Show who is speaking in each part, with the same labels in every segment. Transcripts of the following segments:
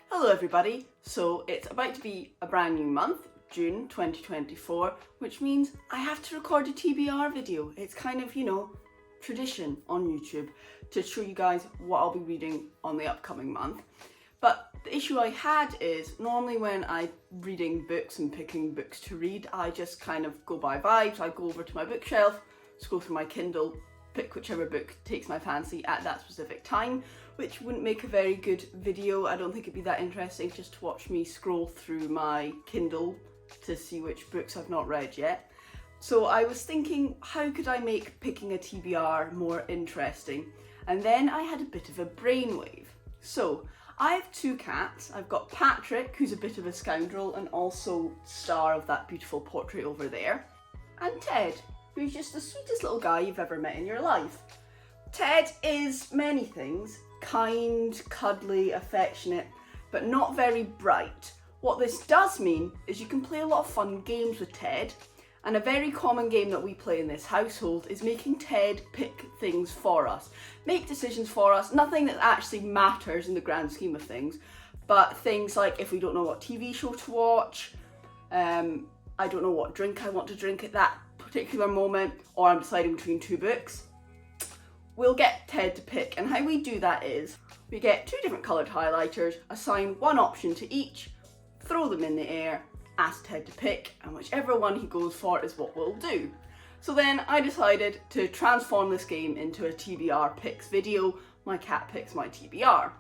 Speaker 1: Hello everybody, so it's about to be a brand new month, June 2024, which means I have to record a TBR video. It's kind of, tradition on YouTube to show you guys what I'll be reading on the upcoming month. But the issue I had is normally when I'm reading books and picking books to read, I just kind of go by vibes. I go over to my bookshelf, scroll through my Kindle, pick whichever book takes my fancy at that specific time, which wouldn't make a very good video. I don't think it'd be that interesting just to watch me scroll through my Kindle to see which books I've not read yet. So I was thinking, how could I make picking a TBR more interesting? And then I had a bit of a brainwave. So I have two cats. I've got Patrick, who's a bit of a scoundrel and also star of that beautiful portrait over there, and Ted, who's just the sweetest little guy you've ever met in your life. Ted is many things: kind, cuddly, affectionate, but not very bright. What this does mean is you can play a lot of fun games with Ted, and a very common game that we play in this household is making Ted pick things for us, make decisions for us, nothing that actually matters in the grand scheme of things, but things like if we don't know what TV show to watch, I don't know what drink I want to drink at that particular moment, or I'm deciding between two books, we'll get Ted to pick. And how we do that is we get two different coloured highlighters, assign one option to each, throw them in the air, ask Ted to pick, and whichever one he goes for is what we'll do. So then I decided to transform this game into a TBR picks video. My cat picks my TBR.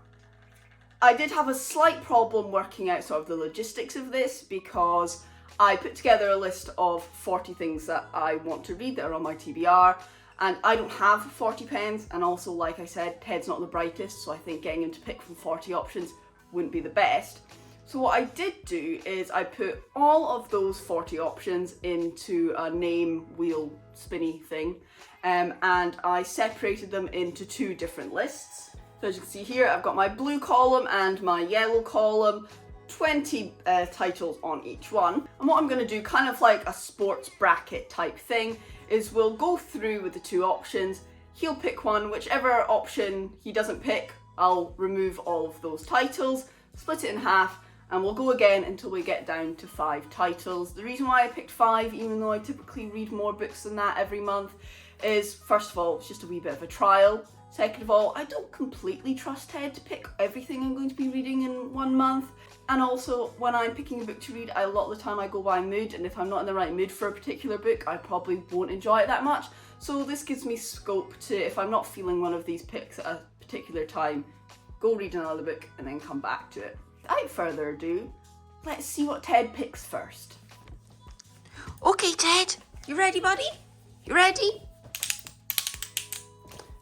Speaker 1: I did have a slight problem working out sort of the logistics of this because I put together a list of 40 things that I want to read that are on my TBR, and I don't have 40 pens, and also, like I said, Ted's not the brightest, so I think getting him to pick from 40 options wouldn't be the best. So what I did do is I put all of those 40 options into a name wheel spinny thing, and I separated them into two different lists. So as you can see here, I've got my blue column and my yellow column, 20 titles on each one. And what I'm going to do, kind of like a sports bracket type thing, is we'll go through with the two options. He'll pick one, whichever option he doesn't pick, I'll remove all of those titles, split it in half, and we'll go again until we get down to 5 titles. The reason why I picked 5, even though I typically read more books than that every month, is first of all, it's just a wee bit of a trial. Second of all, I don't completely trust Ted to pick everything I'm going to be reading in 1 month. And also, when I'm picking a book to read, a lot of the time I go by mood, and if I'm not in the right mood for a particular book, I probably won't enjoy it that much. So this gives me scope to, if I'm not feeling one of these picks at a particular time, go read another book and then come back to it. Without further ado, let's see what Ted picks first. Okay, Ted, you ready, buddy? You ready?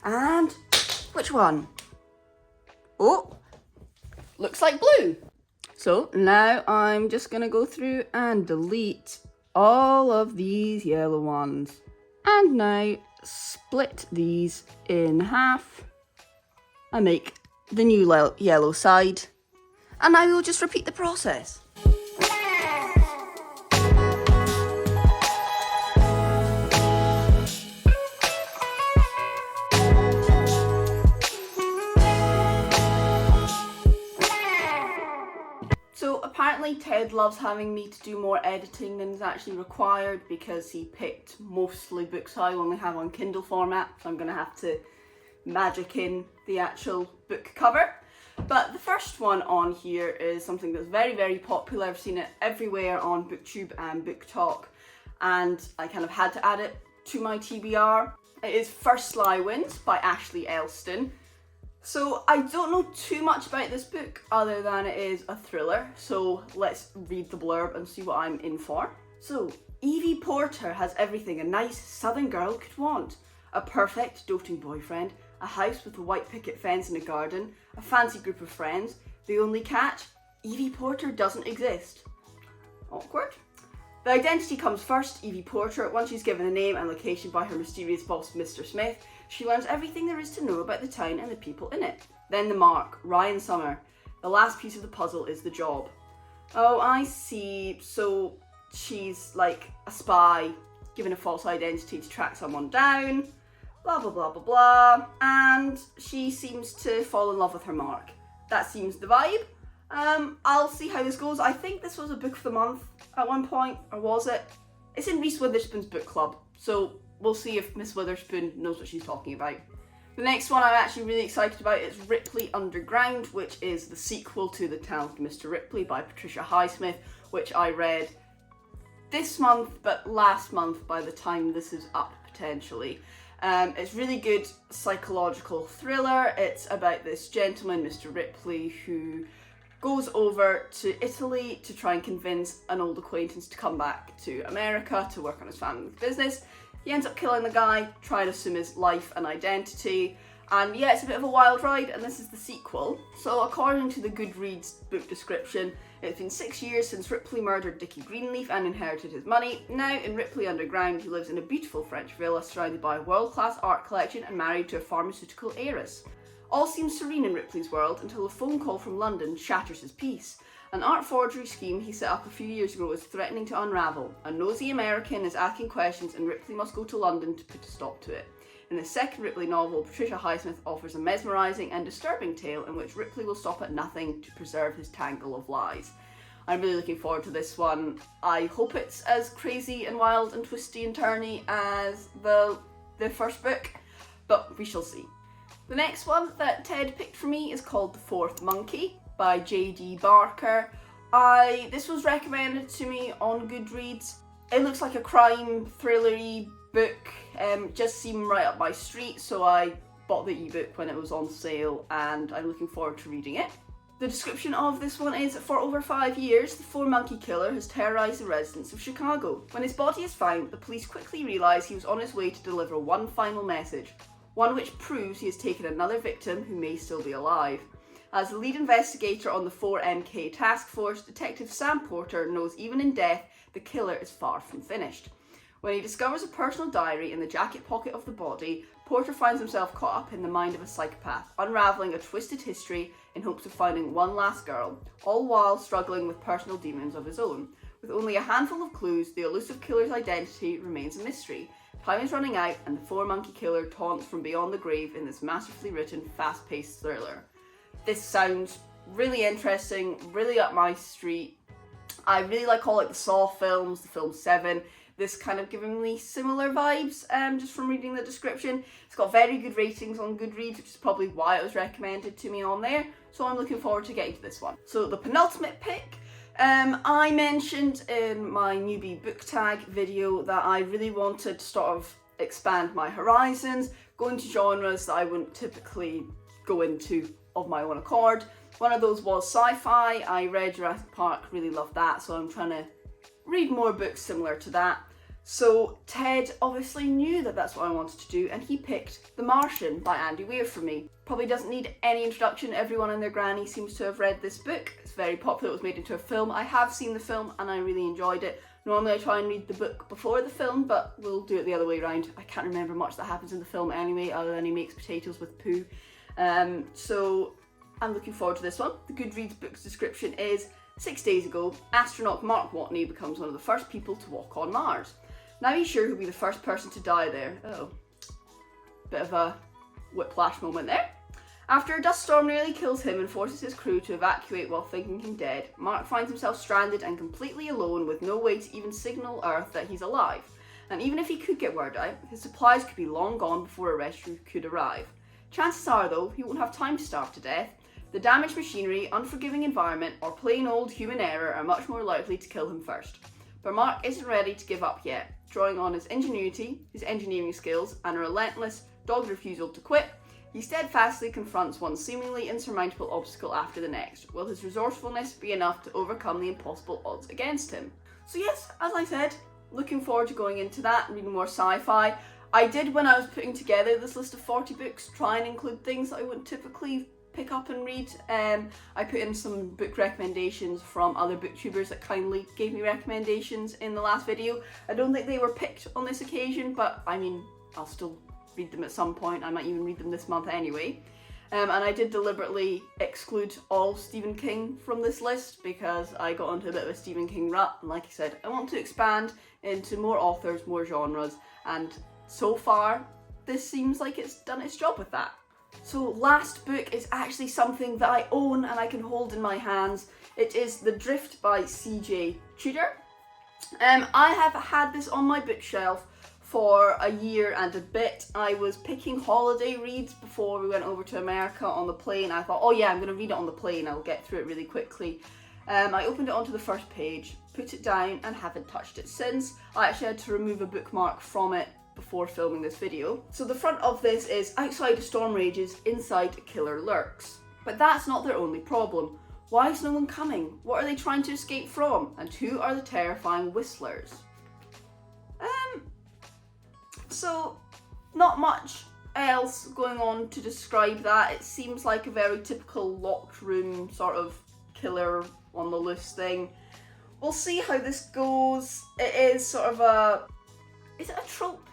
Speaker 1: And which one? Oh, looks like blue. So now I'm just gonna go through and delete all of these yellow ones. And now split these in half and make the new yellow side. And now we'll just repeat the process. So apparently Ted loves having me to do more editing than is actually required because he picked mostly books I only have on Kindle format, so I'm going to have to magic in the actual book cover. But the first one on here is something that's very, very popular. I've seen it everywhere on BookTube and BookTok, and I kind of had to add it to my TBR. It is First Sly Winds by Ashley Elston. So I don't know too much about this book other than it is a thriller, so let's read the blurb and see what I'm in for. So, Evie Porter has everything a nice southern girl could want. A perfect doting boyfriend, a house with a white picket fence and a garden, a fancy group of friends. The only catch? Evie Porter doesn't exist. Awkward. The identity comes first. Evie Porter, once she's given a name and location by her mysterious boss, Mr. Smith, she learns everything there is to know about the town and the people in it. Then the mark, Ryan Summer. The last piece of the puzzle is the job. Oh, I see. So she's like a spy, given a false identity to track someone down. Blah, blah, blah, blah, blah. And she seems to fall in love with her mark. That seems the vibe. I'll see how this goes. I think this was a book of the month at one point, or was it? It's in Reese Witherspoon's book club, so we'll see if Miss Witherspoon knows what she's talking about. The next one I'm actually really excited about is Ripley Underground, which is the sequel to The Talented Mr. Ripley by Patricia Highsmith, which I read this month, but last month by the time this is up, potentially. It's really good psychological thriller. It's about this gentleman, Mr. Ripley, who goes over to Italy to try and convince an old acquaintance to come back to America to work on his family's business. He ends up killing the guy, trying to assume his life and identity. And yeah, it's a bit of a wild ride, and this is the sequel. So according to the Goodreads book description, it's been 6 years since Ripley murdered Dickie Greenleaf and inherited his money. Now, in Ripley Underground, he lives in a beautiful French villa surrounded by a world-class art collection and married to a pharmaceutical heiress. All seems serene in Ripley's world until a phone call from London shatters his peace. An art forgery scheme he set up a few years ago is threatening to unravel. A nosy American is asking questions and Ripley must go to London to put a stop to it. In the second Ripley novel, Patricia Highsmith offers a mesmerising and disturbing tale in which Ripley will stop at nothing to preserve his tangle of lies. I'm really looking forward to this one. I hope it's as crazy and wild and twisty and turny as the first book, but we shall see. The next one that Ted picked for me is called The Fourth Monkey by J.D. Barker. This was recommended to me on Goodreads. It looks like a crime thriller-y book, just seemed right up my street, so I bought the ebook when it was on sale and I'm looking forward to reading it. The description of this one is, for over 5 years, the four-monkey killer has terrorised the residents of Chicago. When his body is found, the police quickly realise he was on his way to deliver one final message, one which proves he has taken another victim who may still be alive. As the lead investigator on the 4MK task force, Detective Sam Porter knows even in death, the killer is far from finished. When he discovers a personal diary in the jacket pocket of the body, Porter finds himself caught up in the mind of a psychopath, unravelling a twisted history in hopes of finding one last girl, all while struggling with personal demons of his own. With only a handful of clues, the elusive killer's identity remains a mystery. Time is running out, and the four-monkey killer taunts from beyond the grave in this masterfully written, fast-paced thriller. This sounds really interesting, really up my street. I really like all the Saw films, the film 7. This kind of giving me similar vibes, just from reading the description. It's got very good ratings on Goodreads, which is probably why it was recommended to me on there. So I'm looking forward to getting to this one. So the penultimate pick, I mentioned in my newbie book tag video that I really wanted to sort of expand my horizons, go into genres that I wouldn't typically go into of my own accord. One of those was sci-fi. I read Jurassic Park, really loved that, so I'm trying to read more books similar to that. So Ted obviously knew that that's what I wanted to do, and he picked The Martian by Andy Weir for me. Probably doesn't need any introduction, everyone and their granny seems to have read this book. It's very popular, it was made into a film. I have seen the film and I really enjoyed it. Normally I try and read the book before the film, but we'll do it the other way around. I can't remember much that happens in the film anyway, other than he makes potatoes with poo. So I'm looking forward to this one. The Goodreads book's description is, 6 days ago, astronaut Mark Watney becomes one of the first people to walk on Mars. Now he's sure he'll be the first person to die there. Oh, bit of a whiplash moment there. After a dust storm nearly kills him and forces his crew to evacuate while thinking him dead, Mark finds himself stranded and completely alone with no way to even signal Earth that he's alive. And even if he could get word out, his supplies could be long gone before a rescue could arrive. Chances are, though, he won't have time to starve to death. The damaged machinery, unforgiving environment, or plain old human error are much more likely to kill him first. But Mark isn't ready to give up yet. Drawing on his ingenuity, his engineering skills, and a relentless, dogged refusal to quit, he steadfastly confronts one seemingly insurmountable obstacle after the next. Will his resourcefulness be enough to overcome the impossible odds against him? So yes, as I said, looking forward to going into that and reading more sci-fi. I did, when I was putting together this list of 40 books, try and include things that I wouldn't typically pick up and read. I put in some book recommendations from other booktubers that kindly gave me recommendations in the last video. I don't think they were picked on this occasion, but I mean, I'll still read them at some point. I might even read them this month anyway. And I did deliberately exclude all Stephen King from this list because I got into a bit of a Stephen King rut, and like I said, I want to expand into more authors, more genres, and so far this seems like it's done its job with that. So last book is actually something that I own and I can hold in my hands. It is The Drift by CJ Tudor. I have had this on my bookshelf for a year and a bit. I was picking holiday reads before we went over to America on the plane. I thought, oh yeah, I'm going to read it on the plane, I'll get through it really quickly. I opened it onto the first page, put it down and haven't touched it since. I actually had to remove a bookmark from it before filming this video. So the front of this is outside a storm rages, inside a killer lurks. But that's not their only problem. Why is no one coming? What are they trying to escape from? And who are the terrifying whistlers? So not much else going on to describe that. It seems like a very typical locked room sort of killer on the loose thing. We'll see how this goes. It is sort of a... is it a trope?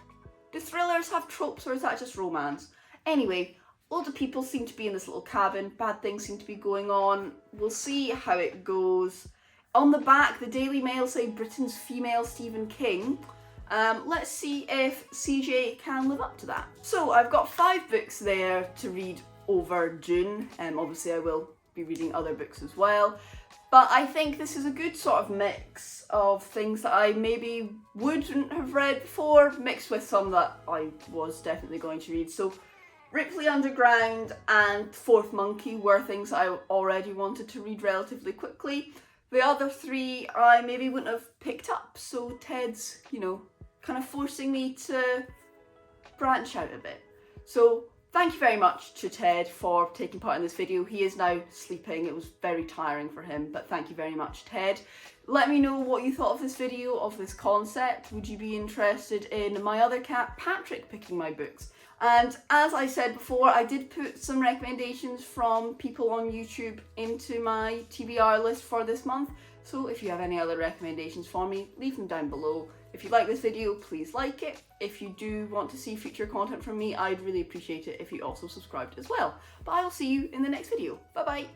Speaker 1: Do thrillers have tropes or is that just romance? Anyway, loads of people seem to be in this little cabin. Bad things seem to be going on. We'll see how it goes. On the back, the Daily Mail say Britain's female Stephen King. Let's see if CJ can live up to that. So I've got 5 books there to read over June. Obviously I will be reading other books as well. But I think this is a good sort of mix of things that I maybe wouldn't have read before, mixed with some that I was definitely going to read. So Ripley Underground and Fourth Monkey were things I already wanted to read relatively quickly. The other 3 I maybe wouldn't have picked up, so Ted's, you know, kind of forcing me to branch out a bit. So thank you very much to Ted for taking part in this video. He is now sleeping. It was very tiring for him, but thank you very much, Ted. Let me know what you thought of this video, of this concept. Would you be interested in my other cat, Patrick, picking my books? And as I said before, I did put some recommendations from people on YouTube into my TBR list for this month. So if you have any other recommendations for me, leave them down below. If you like this video, please like it. If you do want to see future content from me, I'd really appreciate it if you also subscribed as well. But I will see you in the next video. Bye bye.